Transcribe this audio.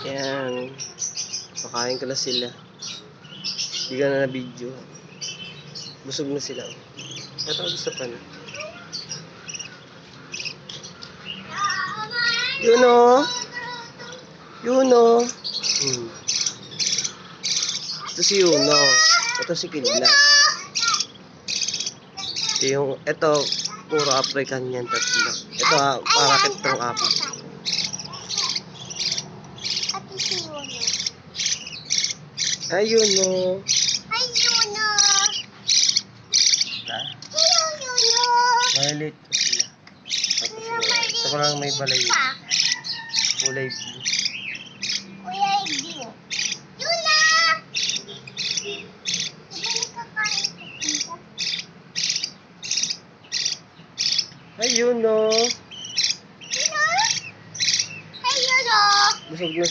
Yan. Pakain ko na sila. Hindi ka na na-video. Busog na sila. Ito, gusto pa na. Yun o. Yun o. Ito si Yuno. Ito si Kidlat. Ito, puro African yan, tatlo. Ito parakit tong apat. Ate si Yuno. Ay, Yuno. Ay, Yuno. Ha? Hello, Yuno. Malilit pa sila. Tapos Kuya, ito ko lang may balay. pa. Kulay blue. Kuya, Ibyo. Yuna! Diba nakakain ko dito? Ay, Yuno. Yuno? Ay, Yuno. Busog na